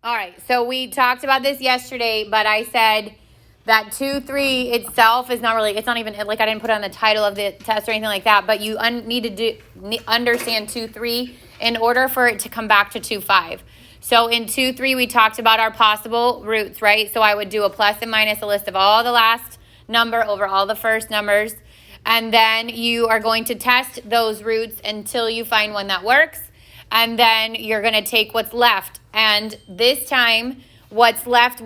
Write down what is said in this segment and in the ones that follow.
All right, so we talked about this yesterday, but I said that 2, 3 itself is not really, it's not even, like I didn't put it on the title of the test or anything like that, but you need to understand 2, 3 in order for it to come back to 2, 5. So in 2, 3, we talked about our possible roots, right? So I would do a plus and minus, a list of all the last number over all the first numbers. And then you are going to test those roots until you find one that works. And then you're going to take what's left. And this time, what's left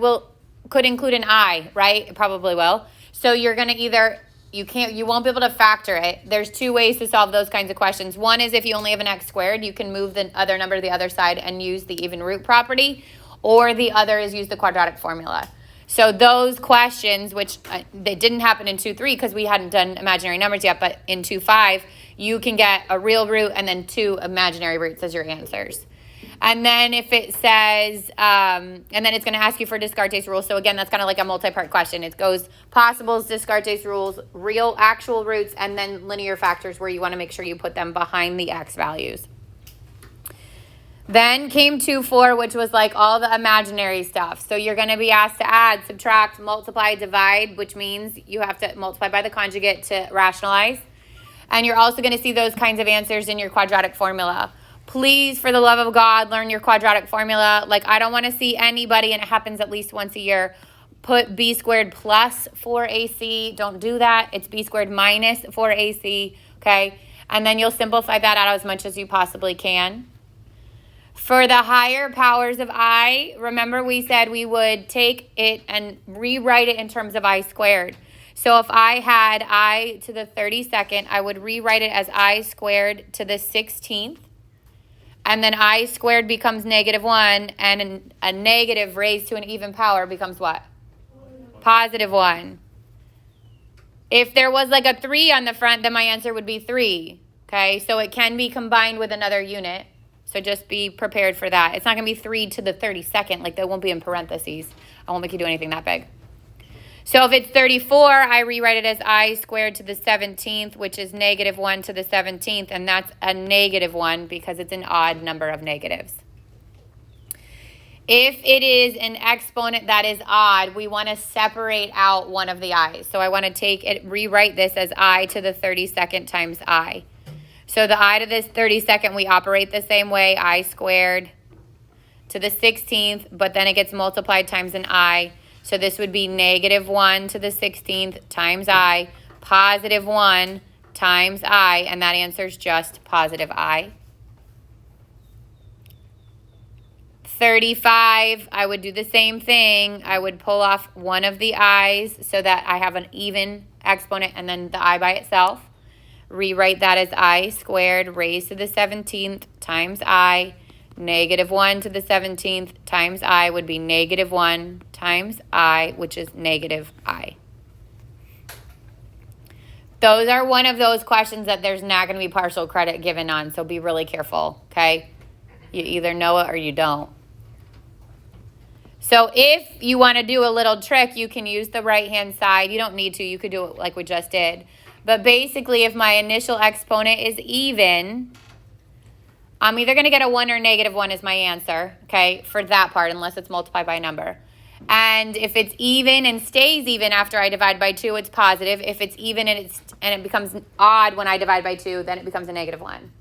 could include an I, right? It probably will. So you're going to either, you won't be able to factor it. There's 2 ways to solve those kinds of questions. One is if you only have an x squared, you can move the other number to the other side and use the even root property. Or the other is use the quadratic formula. So those questions, which they didn't happen in 2, 3 because we hadn't done imaginary numbers yet, but in 2, 5, you can get a real root and then 2 imaginary roots as your answers. And then if it says, and then it's going to ask you for Descartes Rule. So again, that's kind of like a multi-part question. It goes possibles, Descartes Rules, real actual roots, and then linear factors where you want to make sure you put them behind the x values. Then came 2, 4, which was like all the imaginary stuff. So you're going to be asked to add, subtract, multiply, divide, which means you have to multiply by the conjugate to rationalize. And you're also going to see those kinds of answers in your quadratic formula. Please, for the love of God, learn your quadratic formula. Like, I don't want to see anybody, and it happens at least once a year, put b squared plus 4ac. Don't do that. It's b squared minus 4ac, okay? And then you'll simplify that out as much as you possibly can. For the higher powers of I, remember we said we would take it and rewrite it in terms of I squared. So if I had I to the 32nd, I would rewrite it as I squared to the 16th. And then I squared becomes -1, and a negative raised to an even power becomes what? +1. If there was like a 3 on the front, then my answer would be 3. Okay, so it can be combined with another unit. So just be prepared for that. It's not going to be 3 to the 32nd. Like, that won't be in parentheses. I won't make you do anything that big. So if it's 34, I rewrite it as I squared to the 17th, which is -1 to the 17th. And that's a -1 because it's an odd number of negatives. If it is an exponent that is odd, we want to separate out one of the i's. So I want to rewrite this as I to the 32nd times I. So the I to this 32nd, we operate the same way, I squared to the 16th, but then it gets multiplied times an I. So this would be -1 to the 16th times I, +1 times I, and that answer is just positive I. 35, I would do the same thing. I would pull off one of the i's so that I have an even exponent and then the I by itself. Rewrite that as I squared raised to the 17th times I. -1 to the 17th times I would be -1 times I, which is -I. Those are one of those questions that there's not going to be partial credit given on, so be really careful, okay? You either know it or you don't. So if you want to do a little trick, you can use the right-hand side. You don't need to. You could do it like we just did. But basically, if my initial exponent is even, I'm either going to get a 1 or -1 as my answer, okay, for that part, unless it's multiplied by a number. And if it's even and stays even after I divide by 2, it's positive. If it's even and it becomes odd when I divide by 2, then it becomes a -1.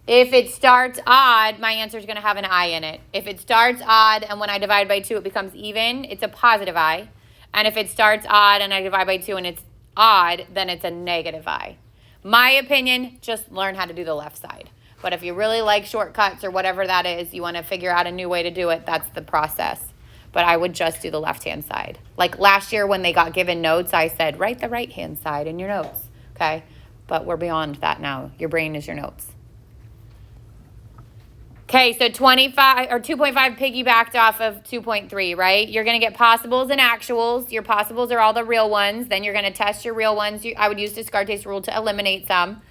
If it starts odd, my answer is going to have an I in it. If it starts odd and when I divide by 2, it becomes even, it's a positive I. And if it starts odd and I divide by 2 and it's odd, then it's a -I. My opinion, just learn how to do the left side. But if you really like shortcuts or whatever that is, you want to figure out a new way to do it, that's the process. But I would just do the left-hand side. Like last year when they got given notes, I said, write the right-hand side in your notes, okay? But we're beyond that now. Your brain is your notes. Okay, so 2.5 piggybacked off of 2.3, right? You're going to get possibles and actuals. Your possibles are all the real ones. Then you're going to test your real ones. I would use Descartes' Rule to eliminate some.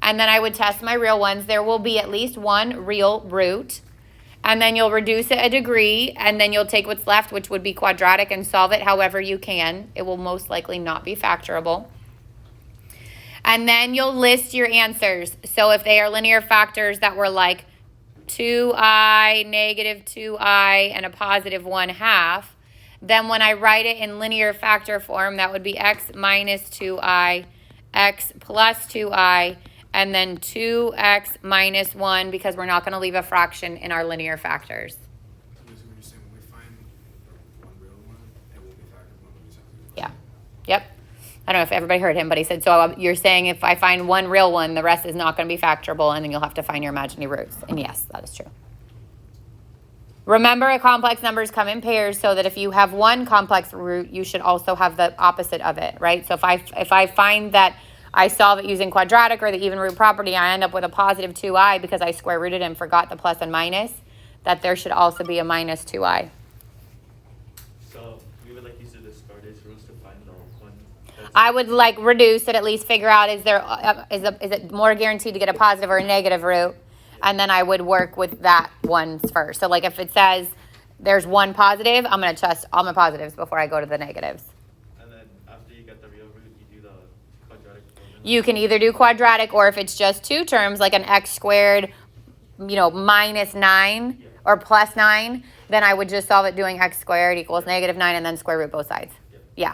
And then I would test my real ones. There will be at least one real root. And then you'll reduce it a degree. And then you'll take what's left, which would be quadratic, and solve it however you can. It will most likely not be factorable. And then you'll list your answers. So if they are linear factors that were like 2i, negative 2i, and a positive 1/2, then when I write it in linear factor form, that would be x minus 2i, x plus 2i, and then 2x minus 1, because we're not going to leave a fraction in our linear factors. Yeah. Yep. I don't know if everybody heard him, but he said, so you're saying if I find one real one, the rest is not going to be factorable, and then you'll have to find your imaginary roots. And yes, that is true. Remember, a complex numbers come in pairs, so that if you have one complex root, you should also have the opposite of it, right? So if I find that I solve it using quadratic or the even root property, I end up with a positive 2i because I square rooted and forgot the plus and minus, that there should also be a minus 2i. So we would like use the Descartes rules to find the one. I would like reduce it, at least figure out is it more guaranteed to get a positive or a negative root, and then I would work with that one first. So like if it says there's one positive, I'm going to test all my positives before I go to the negatives. And then after you get the real root, you do the quadratic formula. You can either do quadratic, or if it's just two terms, like an x squared, minus 9 or plus 9, then I would just solve it doing x squared equals negative 9 and then square root both sides. Yeah.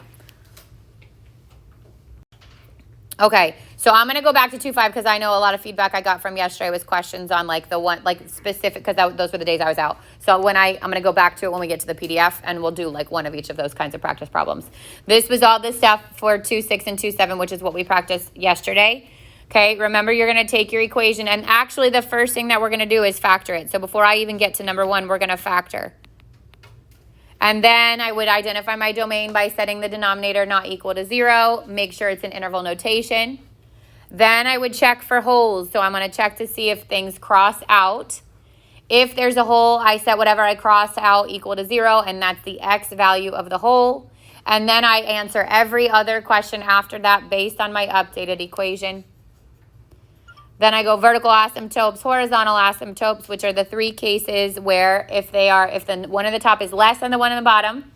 Okay, so I'm going to go back to 2.5 because I know a lot of feedback I got from yesterday was questions on like the one, like specific, because those were the days I was out. So when I'm going to go back to it when we get to the PDF, and we'll do like one of each of those kinds of practice problems. This was all the stuff for 2.6 and 2.7, which is what we practiced yesterday. Okay, remember you're going to take your equation, and actually the first thing that we're going to do is factor it. So before I even get to number 1, we're going to factor. And then I would identify my domain by setting the denominator not equal to 0. Make sure it's an interval notation. Then I would check for holes. So I'm going to check to see if things cross out. If there's a hole, I set whatever I cross out equal to 0, and that's the x value of the hole. And then I answer every other question after that based on my updated equation. Then I go vertical asymptotes, horizontal asymptotes, which are the 3 cases where if the one at the top is less than the one in the bottom,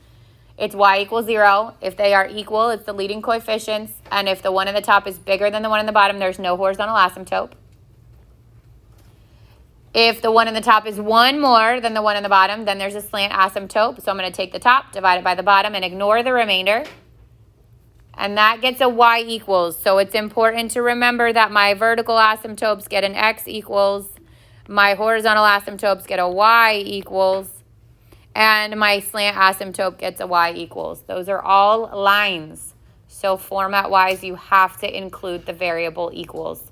it's y equals 0. If they are equal, it's the leading coefficients. And if the one at the top is bigger than the one in the bottom, there's no horizontal asymptote. If the one in the top is 1 more than the one in the bottom, then there's a slant asymptote. So I'm going to take the top, divide it by the bottom, and ignore the remainder. And that gets a y equals. So it's important to remember that my vertical asymptotes get an x equals, my horizontal asymptotes get a y equals, and my slant asymptote gets a y equals. Those are all lines. So format-wise, you have to include the variable equals.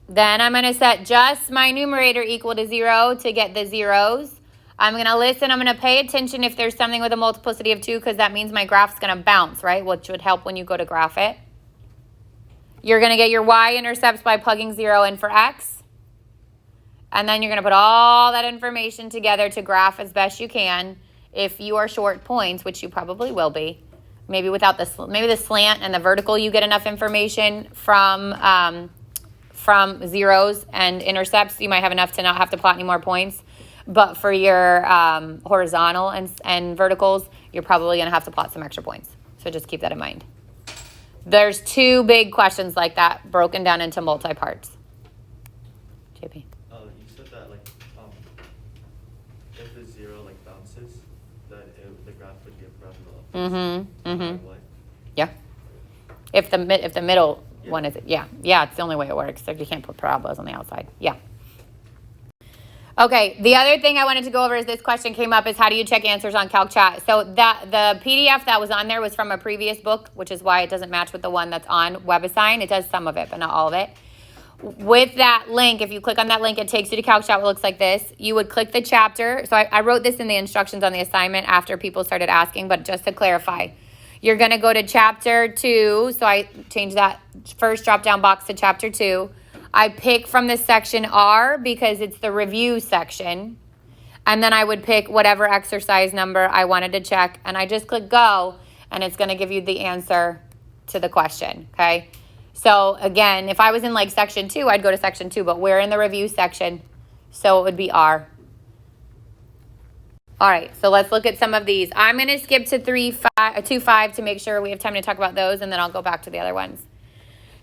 Then I'm going to set just my numerator equal to 0 to get the zeros. I'm going to listen. I'm going to pay attention if there's something with a multiplicity of 2, because that means my graph's going to bounce, right? Which would help when you go to graph it. You're going to get your y-intercepts by plugging 0 in for x. And then you're going to put all that information together to graph as best you can. If you are short points, which you probably will be, maybe without maybe the slant and the vertical, you get enough information from zeros and intercepts. You might have enough to not have to plot any more points. But for your horizontal and verticals, you're probably going to have to plot some extra points. So just keep that in mind. There's 2 big questions like that broken down into multi-parts. JP. You said that if the 0 bounces, that the graph would give parabolic. Yeah. If the middle one is yeah, it's the only way it works. So you can't put parabolas on the outside. Yeah. Okay, the other thing I wanted to go over is this question came up is how do you check answers on Calc Chat? So the PDF that was on there was from a previous book, which is why it doesn't match with the one that's on WebAssign. It does some of it, but not all of it. With that link, if you click on that link, it takes you to Calc Chat, what looks like this. You would click the chapter. So I wrote this in the instructions on the assignment after people started asking, but just to clarify. You're going to go to chapter 2. So I changed that first drop-down box to chapter 2. I pick from the section R because it's the review section. And then I would pick whatever exercise number I wanted to check. And I just click go, and it's going to give you the answer to the question, okay? So, again, if I was in, section 2, I'd go to section 2. But we're in the review section, so it would be R. All right, so let's look at some of these. I'm going to skip to 2.5 to make sure we have time to talk about those, and then I'll go back to the other ones.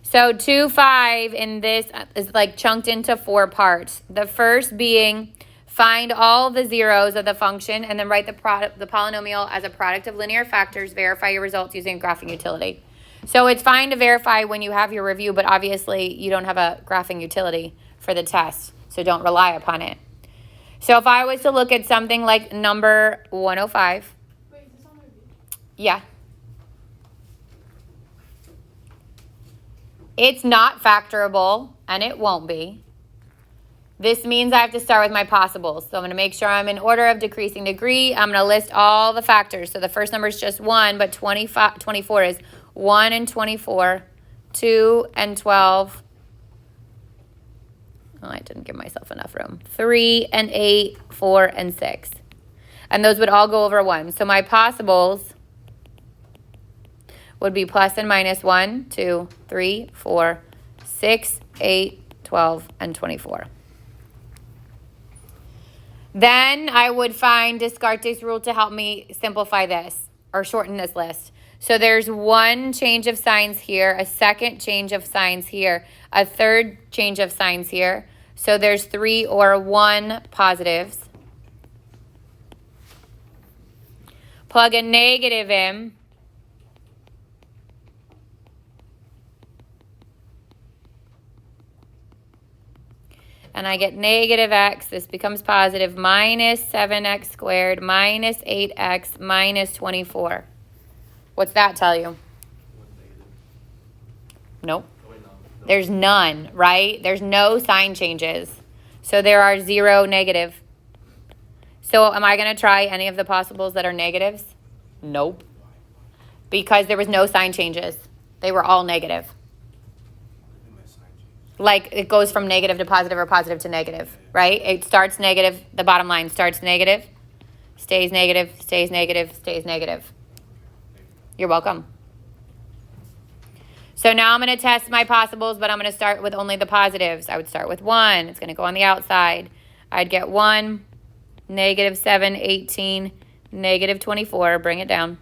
So 2, 5 in this is like chunked into 4 parts. The first being find all the zeros of the function and then write the polynomial as a product of linear factors. Verify your results using a graphing utility. So it's fine to verify when you have your review, but obviously you don't have a graphing utility for the test, so don't rely upon it. So if I was to look at something like number 105. Wait, is this on review? Yeah. It's not factorable, and it won't be. This means I have to start with my possibles. So I'm going to make sure I'm in order of decreasing degree. I'm going to list all the factors. So the first number is just 1, but 24 is 1 and 24, 2 and 12. Oh, I didn't give myself enough room. 3 and 8, 4 and 6. And those would all go over 1. So my possibles would be plus and minus 1, 2, 3, 4, 6, 8, 12, and 24. Then I would find Descartes' rule to help me simplify this or shorten this list. So there's one change of signs here, a second change of signs here, a third change of signs here. So there's 3 or 1 positives. Plug a negative in. And I get negative x. This becomes positive. Minus 7x squared minus 8x minus 24. What's that tell you? One negative. Nope. Oh, wait, no. There's none, right? There's no sign changes. So there are 0 negative. So am I going to try any of the possibles that are negatives? Nope. Because there was no sign changes. They were all negative. Like it goes from negative to positive or positive to negative, right? It starts negative. The bottom line starts negative, stays negative, stays negative, stays negative. You're welcome. So now I'm going to test my possibles, but I'm going to start with only the positives. I would start with 1. It's going to go on the outside. I'd get 1, negative 7, 18, negative 24. Bring it down.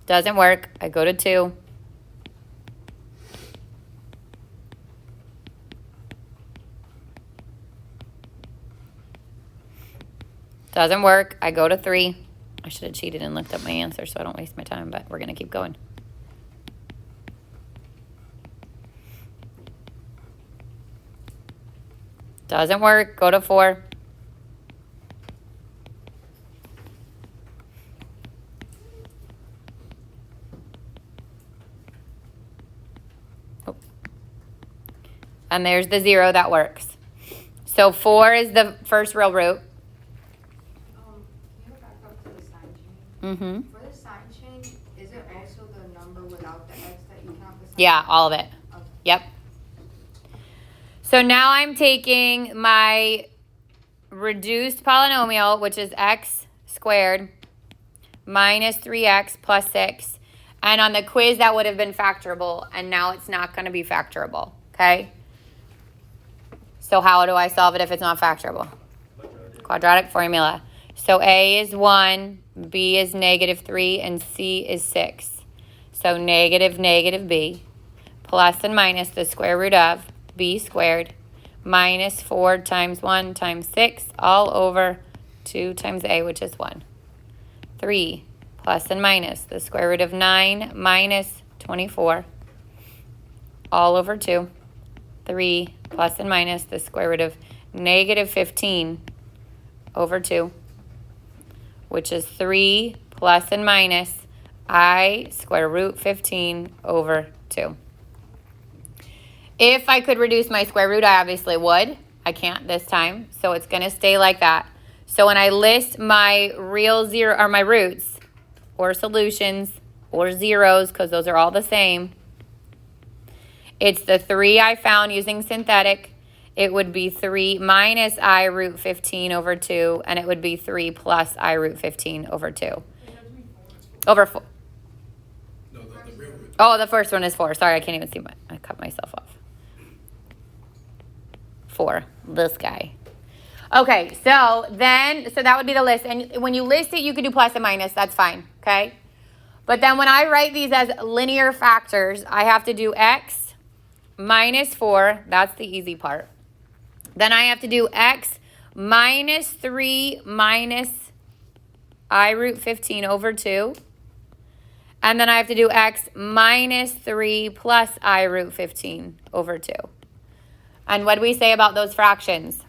Doesn't work. I go to 2. Doesn't work. I go to 3. I should have cheated and looked up my answer so I don't waste my time, but we're going to keep going. Doesn't work. Go to 4. Oh. And there's the 0 that works. So 4 is the first real root. Can you go back up to the sign change? Mm-hmm. For the sign change, is it also the number without the x that you count the sign? Yeah, all of it. Okay. Yep. So now I'm taking my reduced polynomial, which is x squared minus 3x plus 6. And on the quiz, that would have been factorable. And now it's not going to be factorable. Okay? So how do I solve it if it's not factorable? Quadratic formula. So A is 1, B is negative 3, and C is 6. So negative negative B plus and minus the square root of B squared minus 4 times 1 times 6 all over 2 times A, which is 1. 3 plus and minus the square root of 9 minus 24 all over 2. 3 plus and minus the square root of negative 15 over 2, which is 3 plus and minus I square root 15 over 2. If I could reduce my square root, I obviously would. I can't this time, so it's going to stay like that. So when I list my real zero or my roots or solutions or zeros, because those are all the same, it's the 3 I found using synthetic. It would be 3 minus I root 15 over 2, and it would be 3 plus I root 15 over 2. Over 4. No, the real root. Oh, the first one is 4. Sorry, I can't even see I cut myself off. 4, this guy. Okay, so that would be the list. And when you list it, you could do plus and minus. That's fine, okay? But then when I write these as linear factors, I have to do x minus 4. That's the easy part. Then I have to do x minus 3 minus I root 15 over 2. And then I have to do x minus 3 plus I root 15 over 2. And what do we say about those fractions?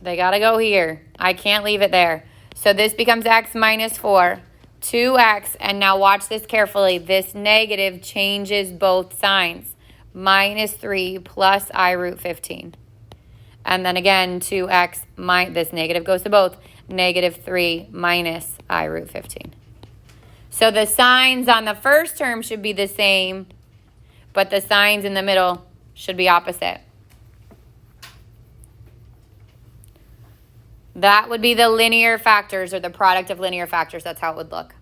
They got to go here. I can't leave it there. So this becomes x minus 4, 2x, and now watch this carefully. This negative changes both signs. Minus 3 plus I root 15. And then again, 2x, this negative goes to both. Negative 3 minus I root 15. So the signs on the first term should be the same, but the signs in the middle should be opposite. That would be the linear factors, or the product of linear factors. That's how it would look.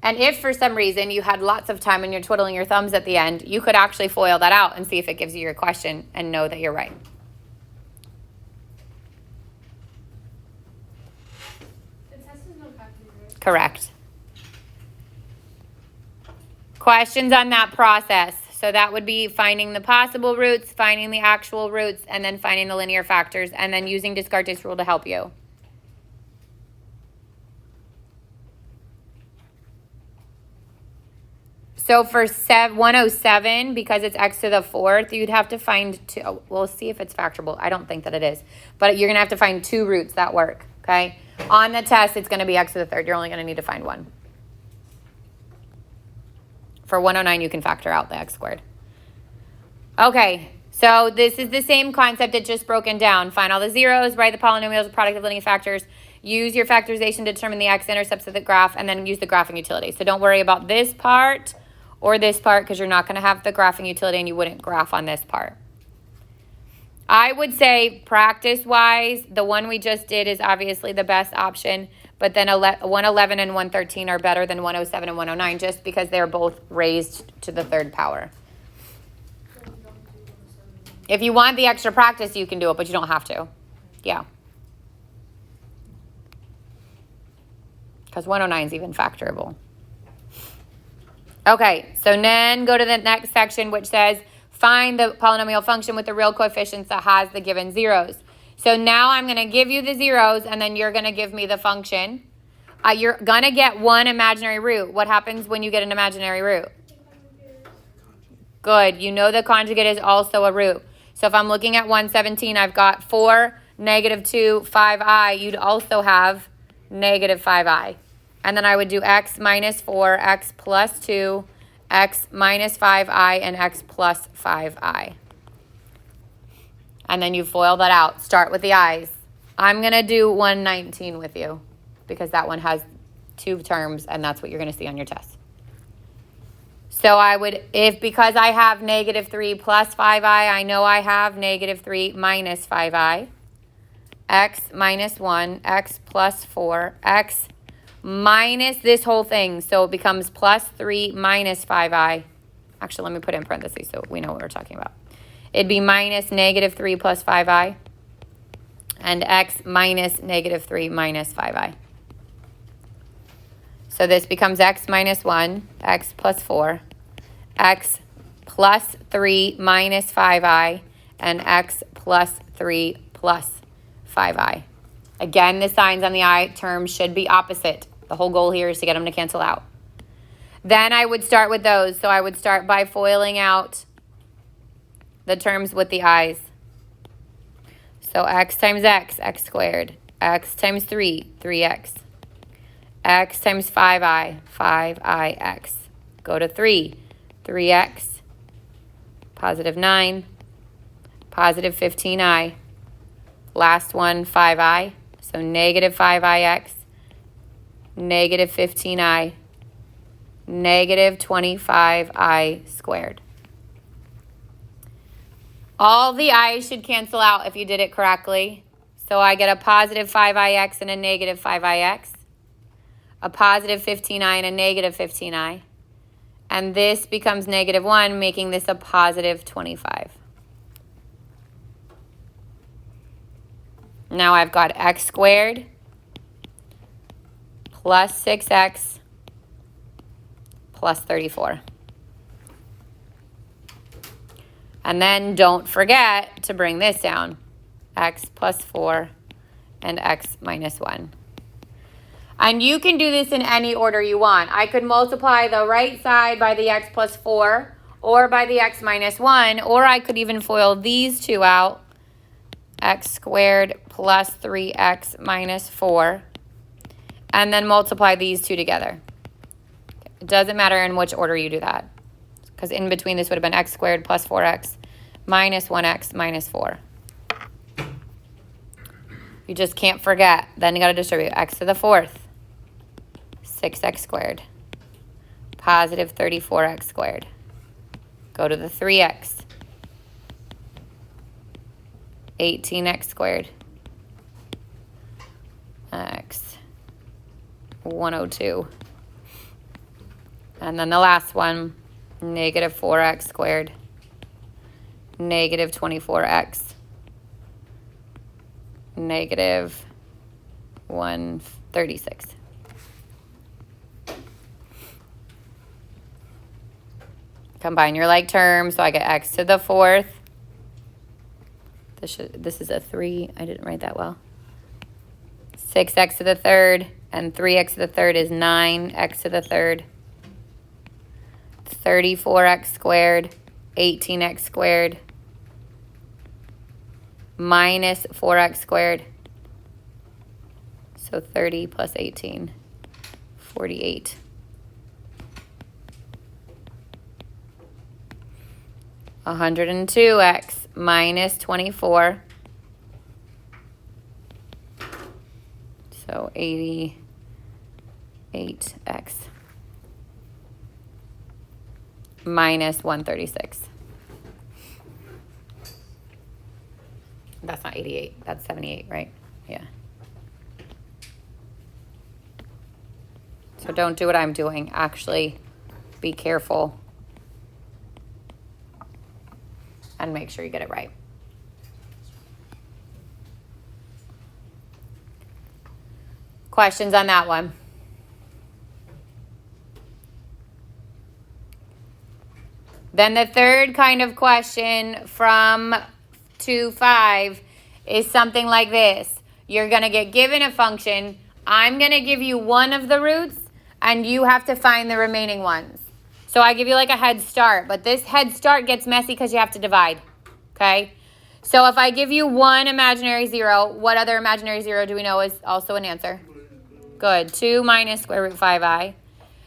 And if for some reason you had lots of time and you're twiddling your thumbs at the end, you could actually FOIL that out and see if it gives you your question and know that you're right. The test is no calculator, right? Correct. Questions on that process? So that would be finding the possible roots, finding the actual roots, and then finding the linear factors, and then using Descartes' rule to help you. So for 107, because it's x to the 4th, you'd have to find two. Oh, we'll see if it's factorable. I don't think that it is. But you're going to have to find 2 roots that work, okay? On the test, it's going to be x to the 3rd. You're only going to need to find 1. For 109, you can factor out the x squared. Okay, so this is the same concept. It's just broken down. Find all the zeros, write the polynomials, the product of linear factors. Use your factorization to determine the x-intercepts of the graph, and then use the graphing utility. So don't worry about this part or this part, because you're not going to have the graphing utility and you wouldn't graph on this part. I would say practice-wise, the one we just did is obviously the best option, but then 111 and 113 are better than 107 and 109 just because they're both raised to the 3rd power. So we don't do 107. If you want the extra practice, you can do it, but you don't have to. Yeah. Because 109 is even factorable. Okay, so then go to the next section, which says find the polynomial function with the real coefficients that has the given zeros. So now I'm going to give you the zeros, and then you're going to give me the function. You're going to get one imaginary root. What happens when you get an imaginary root? Good. You know the conjugate is also a root. So if I'm looking at 117, I've got 4, negative 2, 5i. You'd also have negative 5i. And then I would do x minus 4, x plus 2, x minus 5i, and x plus 5i. And then you FOIL that out. Start with the i's. I'm going to do 119 with you because that one has 2 terms, and that's what you're going to see on your test. So I would, because I have negative 3 plus 5i, I know I have negative 3 minus 5i. X minus 1, x plus 4, x minus this whole thing. So it becomes plus 3 minus 5i. Actually, let me put it in parentheses so we know what we're talking about. It'd be minus negative 3 plus 5i. And x minus negative 3 minus 5i. So this becomes x minus 1, x plus 4, x plus 3 minus 5i, and x plus 3 plus 5i. Again, the signs on the I terms should be opposite. The whole goal here is to get them to cancel out. Then I would start with those. So I would start by FOILing out the terms with the i's. So x times x, x squared. X times 3, 3x. X times 5i, 5ix. Go to 3, 3x. Positive 9. Positive 15i. Last one, 5i. So negative 5ix. Negative 15i. Negative 25i squared. All the i's should cancel out if you did it correctly. So I get a positive 5ix and a negative 5ix. A positive 15i and a negative 15i. And this becomes negative 1, making this a positive 25. Now I've got x squared plus 6x plus 34. And then don't forget to bring this down. X plus 4 and x minus 1. And you can do this in any order you want. I could multiply the right side by the x plus 4 or by the x minus 1, or I could even FOIL these two out. X squared plus 3x minus 4. And then multiply these two together. It doesn't matter in which order you do that, because in between this would have been x squared plus 4x minus 1x minus 4. You just can't forget. Then you got to distribute x to the 4th, 6x squared, positive 34x squared. Go to the 3x, 18x squared, x 102. And then the last one, negative 4x squared, negative 24x, negative 136. Combine your like terms, so I get x to the 4th. This is a 3. I didn't write that well. 6x to the 3rd, and 3x to the 3rd is 9x to the 3rd. 34x squared, 18x squared, minus 4x squared. So 30 plus 18, 48. A 102x minus 24. So 88x. Minus 136. That's not 88. That's 78, right? Yeah. So don't do what I'm doing. Actually, be careful. And make sure you get it right. Questions on that one? Then the third kind of question from 2-5 is something like this. You're going to get given a function. I'm going to give you one of the roots, and you have to find the remaining ones. So I give you like a head start, but this head start gets messy because you have to divide, okay? So if I give you one imaginary 0, what other imaginary 0 do we know is also an answer? Good. 2 minus square root 5i.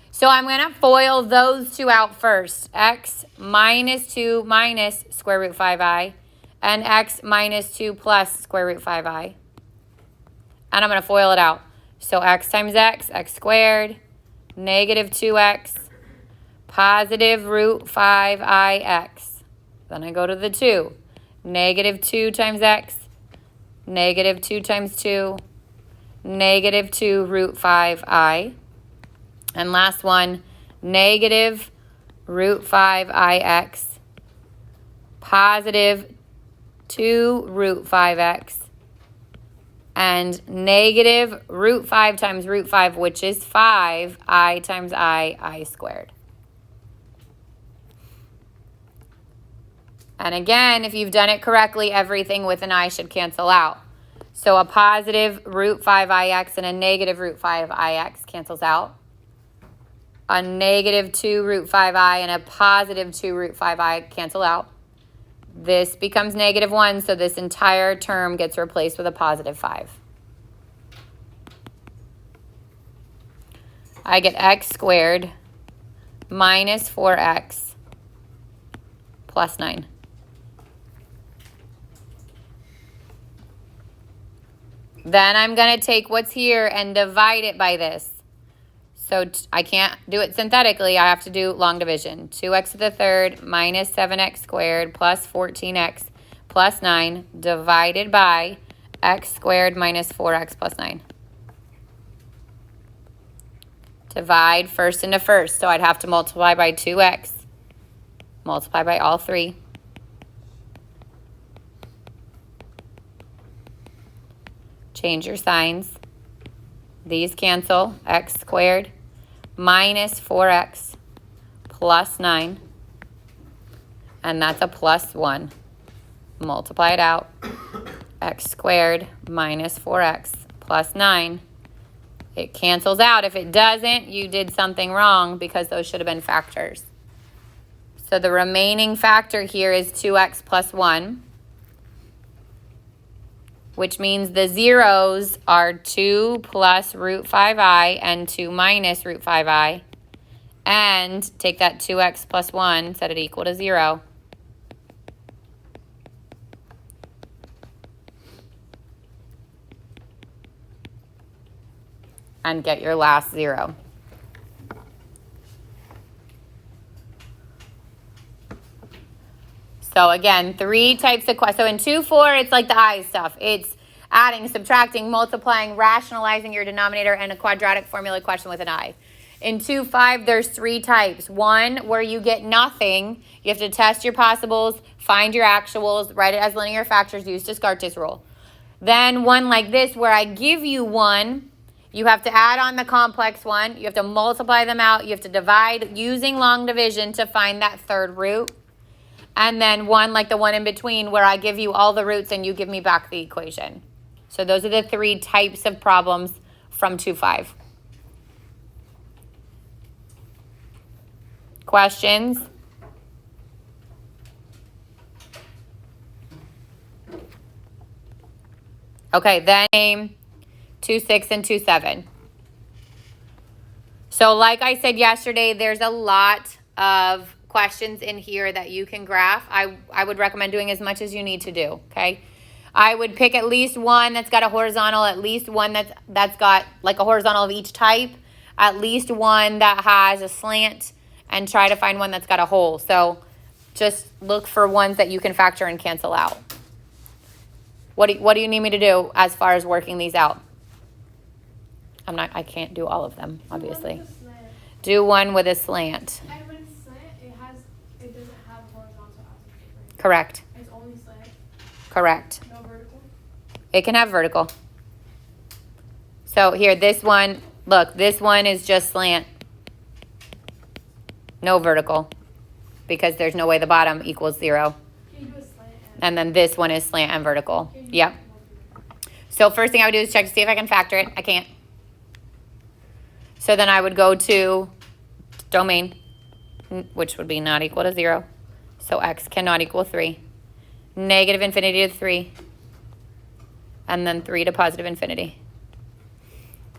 So I'm going to FOIL those two out first. X minus 2 minus square root 5i and x minus 2 plus square root 5i. And I'm going to FOIL it out. So x times x squared, negative 2x, positive root 5ix. Then I go to the 2. Negative 2 times x, negative 2 times 2, negative 2 root 5i. And last one, negative root 5ix, positive 2 root 5x, and negative root 5 times root 5, which is 5, I times I squared. And again, if you've done it correctly, everything with an I should cancel out. So a positive root 5ix and a negative root 5ix cancels out. A negative 2 root 5i and a positive 2 root 5i cancel out. This becomes negative 1, so this entire term gets replaced with a positive 5. I get x squared minus 4x plus 9. Then I'm going to take what's here and divide it by this. So I can't do it synthetically. I have to do long division. 2x to the 3rd minus 7x squared plus 14x plus 9 divided by x squared minus 4x plus 9. Divide first into first. So I'd have to multiply by 2x. Multiply by all 3. change your signs. These cancel, x squared minus 4x plus 9, and that's a plus 1. Multiply it out, x squared minus 4x plus 9. It cancels out. If it doesn't, you did something wrong because those should have been factors. So the remaining factor here is 2x plus 1, which means the zeros are 2 plus root 5i and 2 minus root 5i. And take that 2x plus 1, set it equal to 0. And get your last 0. So again, 3 types of questions. So in 2-4, it's like the I stuff. It's adding, subtracting, multiplying, rationalizing your denominator, and a quadratic formula question with an I. In 2-5, there's 3 types. 1, where you get nothing. You have to test your possibles, find your actuals, write it as linear factors, use Descartes Rule. Then 1 like this, where I give you 1. You have to add on the complex one. You have to multiply them out. You have to divide using long division to find that third root. And then 1 like the one in between where I give you all the roots and you give me back the equation. So those are the 3 types of problems from 2-5. Questions? Okay, then 2-6 and 2-7. So like I said yesterday, there's a lot of questions in here that you can graph. I would recommend doing as much as you need to do, okay? I would pick at least one that's got a horizontal, at least one that's got like a horizontal of each type, at least one that has a slant, and try to find one that's got a hole. So just look for ones that you can factor and cancel out. What do you need me to do as far as working these out? I can't do all of them, obviously. Do one with a slant. And when it's slant, it doesn't have horizontal asymptote, right? Correct. It's only slant, Correct. no vertical. It can have vertical. So here, this one, look, this one is just slant. No vertical, because there's no way the bottom equals 0. Can you do a slant? And then this one is slant and vertical. Can you do Yep. both of them? So first thing I would do is check to see if I can factor it. I can't. So then I would go to domain, which would be not equal to 0. So x cannot equal 3. Negative infinity to 3. And then 3 to positive infinity.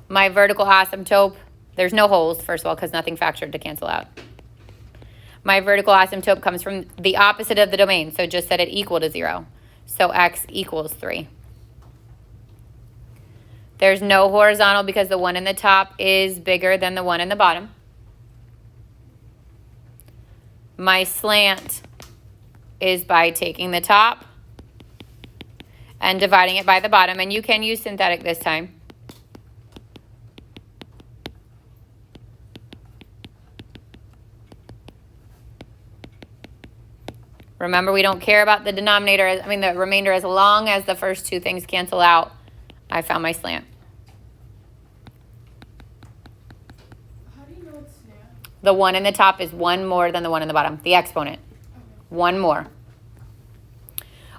My vertical asymptote, there's no holes, first of all, because nothing factored to cancel out. My vertical asymptote comes from the opposite of the domain, so just set it equal to 0. So x equals 3. There's no horizontal because the one in the top is bigger than the one in the bottom. My slant is by taking the top and dividing it by the bottom, and you can use synthetic this time. Remember, we don't care about the denominator, the remainder, as long as the first 2 things cancel out. I found my slant. How do you know it's slant? The one in the top is 1 more than the one in the bottom, the exponent. Okay. 1 more.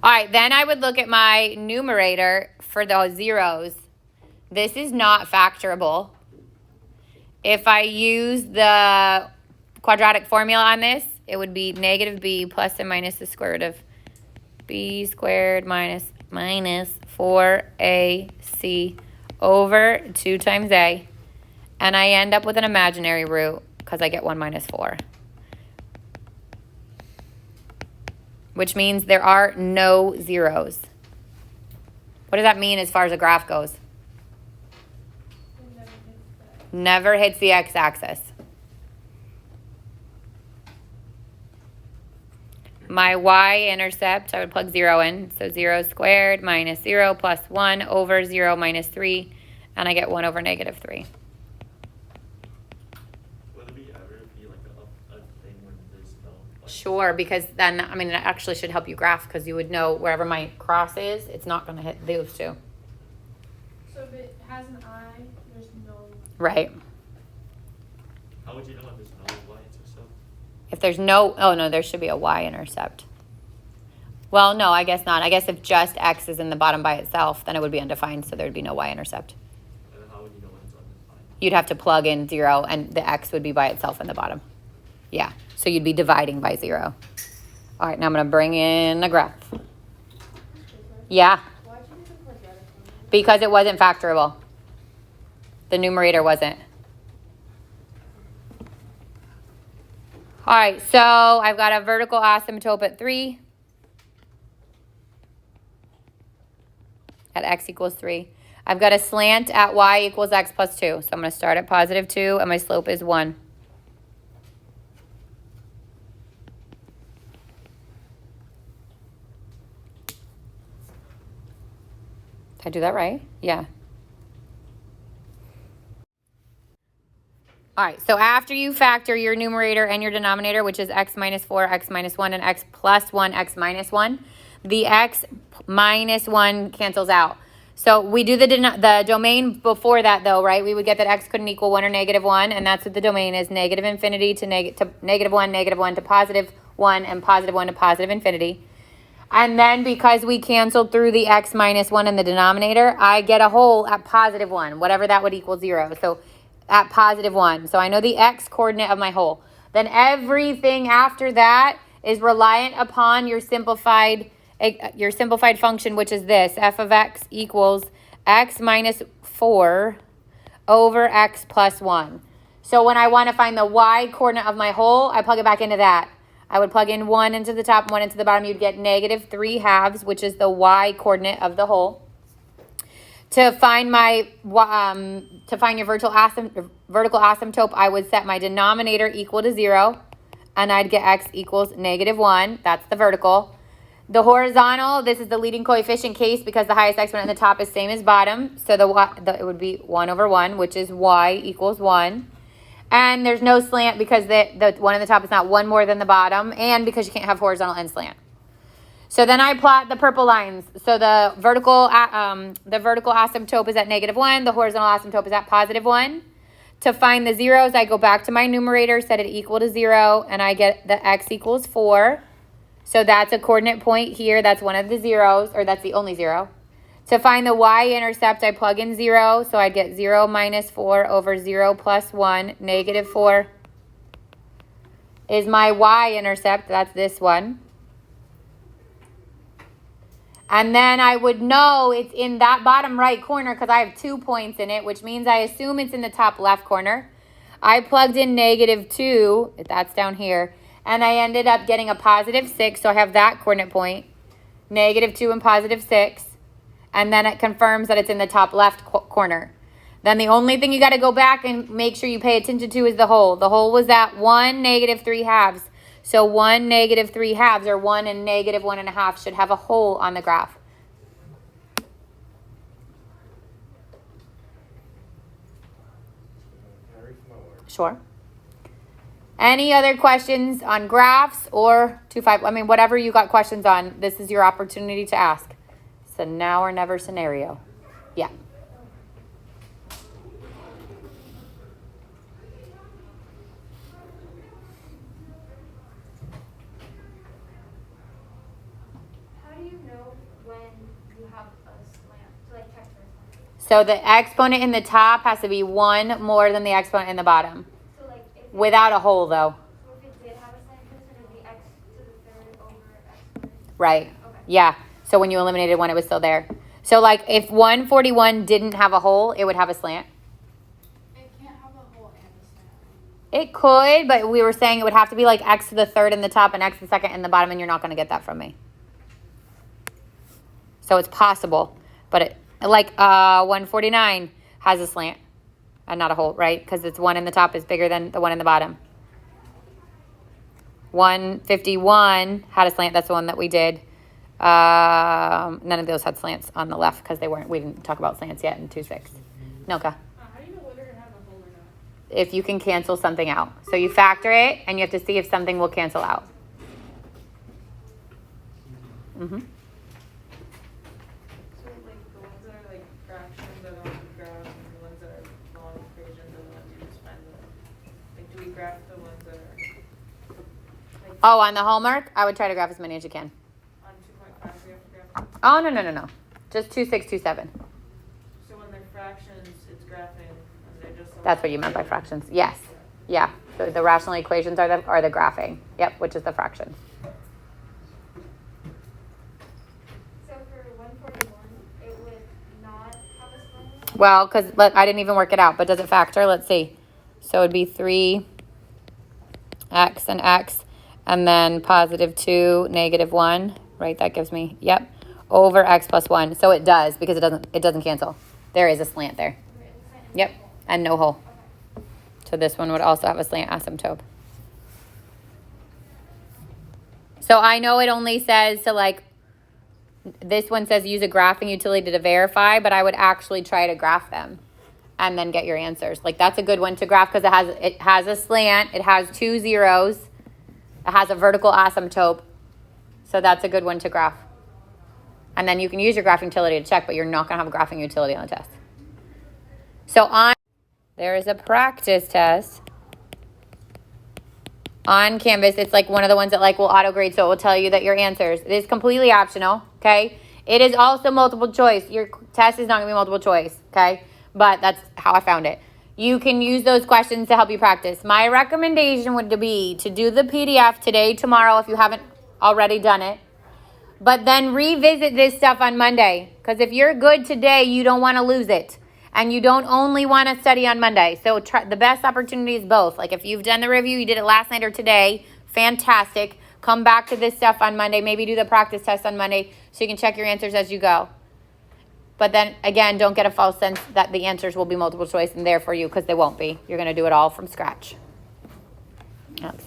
All right, then I would look at my numerator for those zeros. This is not factorable. If I use the quadratic formula on this, it would be negative b plus and minus the square root of b squared minus 4ac over 2 times a. And I end up with an imaginary root because I get 1 minus 4. Which means there are no zeros. What does that mean as far as a graph goes? It never hits that. Never hits the x-axis. My y-intercept, I would plug 0 in. So 0 squared minus 0 plus 1 over 0 minus 3. And I get 1 over negative 3. Would it ever be like a thing when there's no? Like, Sure, because then, it actually should help you graph because you would know wherever my cross is, it's not going to hit those 2. has an I, there's no. Right. How would you know if there's no y-intercept? If there's no, oh no, there should be a y-intercept. Well, no, I guess not. I guess if just x is in the bottom by itself, then it would be undefined, so there would be no y-intercept. And then how would you know when it's undefined? You'd have to plug in 0, and the x would be by itself in the bottom. Yeah, so you'd be dividing by 0. All right, now I'm going to bring in a graph. Yeah, Why'd you use a quadratic formula? because it wasn't factorable. The numerator wasn't. All right, so I've got a vertical asymptote at 3. At x equals 3. I've got a slant at y equals x plus 2. So I'm going to start at positive 2, and my slope is 1. Did I do that right? Yeah. All right, so after you factor your numerator and your denominator, which is x minus 4, x minus 1, and x plus 1, x minus 1, the x minus 1 cancels out. So we do the domain before that, though, right? We would get that x couldn't equal 1 or negative 1, and that's what the domain is, negative infinity to negative 1 to positive 1, and positive 1 to positive infinity. And then because we canceled through the x minus 1 in the denominator, I get a whole at positive 1, whatever that would equal 0. So at positive 1. So I know the x coordinate of my whole. Then everything after that is reliant upon your simplified function, which is this. F of x equals x minus 4 over x plus 1. So when I want to find the y coordinate of my whole, I plug it back into that. I would plug in 1 into the top, 1 into the bottom. You'd get negative 3 halves, which is the y coordinate of the whole. To find my your vertical asymptote, I would set my denominator equal to 0, and I'd get x equals negative 1. That's the vertical. The horizontal, this is the leading coefficient case because the highest exponent in the top is same as bottom. So it would be 1 over 1, which is y equals 1. And there's no slant because the one in the top is not 1 more than the bottom, and because you can't have horizontal and slant. So then I plot the purple lines. So the vertical asymptote is at negative 1. The horizontal asymptote is at positive 1. To find the zeros, I go back to my numerator, set it equal to 0, and I get the x equals 4. So that's a coordinate point here. That's one of the zeros, or that's the only 0. To find the y-intercept, I plug in 0. So I get 0 minus 4 over 0 plus 1. Negative 4 is my y-intercept. That's this one. And then I would know it's in that bottom right corner because I have 2 points in it, which means I assume it's in the top left corner. I plugged in negative 2. That's down here. And I ended up getting a positive 6, so I have that coordinate point. Negative 2 and positive 6. And then it confirms that it's in the top left corner. Then the only thing you got to go back and make sure you pay attention to is the whole. The whole was at 1 negative 3 halves. So 1 negative 3 halves, or 1 and negative 1.5, should have a hole on the graph. Sure. Any other questions on graphs or 2-5? I mean, whatever you got questions on, this is your opportunity to ask. It's a now or never scenario. Yeah. How do you know when you have a slant? So like text or something. So the exponent in the top has to be 1 more than the exponent in the bottom. So like if Without a hole, though. So if it did have a slant, it would be x to the third over x squared. Right. Okay. Yeah. So when you eliminated 1, it was still there. So like if 141 didn't have a hole, it would have a slant. It can't have a hole and a slant. It could, but we were saying it would have to be like x to the third in the top and x to the second in the bottom, and you're not going to get that from me. So it's possible, but it, like 149 has a slant and not a hole, right? Because it's 1 in the top is bigger than the 1 in the bottom. 151 had a slant. That's the one that we did. None of those had slants on the left because we didn't talk about slants yet in 2-6. Milka. How do you know whether it has a hole or not? If you can cancel something out. So you factor it, and you have to see if something will cancel out. Mm-hmm. So, like, the ones that are, like, fractions that are on the graph, graph the ones that are like Oh, on the homework, I would try to graph as many as you can. on 2.5 we have to graph them. Oh, no. Just 2, 6, 2, 7. So when they're fractions, it's graphing and they're just That's what you meant by fractions. Yes. Yeah. So the rational equations are the graphing. Yep, which is the fraction. So for 141, it would not have a slant? Well, because I didn't even work it out, but does it factor? Let's see. So it would be 3x and x, and then positive 2, negative 1, right? That gives me, yep, over x plus 1. So it does, because it doesn't cancel. There is a slant there. Okay, the slant is Yep, equal. and no hole. Okay. So this one would also have a slant asymptote. So I know it only says to like, this one says use a graphing utility to verify, but I would actually try to graph them and then get your answers. Like that's a good one to graph because it has a slant, it has 2 zeros, it has a vertical asymptote. So that's a good one to graph. And then you can use your graphing utility to check, but you're not going to have a graphing utility on the test. So there is a practice test on Canvas. It's like one of the ones that like will auto grade, so it will tell you that your answers. It is completely optional, okay? It is also multiple choice. Your test is not going to be multiple choice, okay? But that's how I found it. You can use those questions to help you practice. My recommendation would be to do the PDF today, tomorrow, if you haven't already done it. But then revisit this stuff on Monday. Because if you're good today, you don't want to lose it. And you don't only want to study on Monday. So the best opportunity is both. Like if you've done the review, you did it last night or today, fantastic. Come back to this stuff on Monday. Maybe do the practice test on Monday so you can check your answers as you go. But then, again, don't get a false sense that the answers will be multiple choice and there for you because they won't be. You're going to do it all from scratch. That's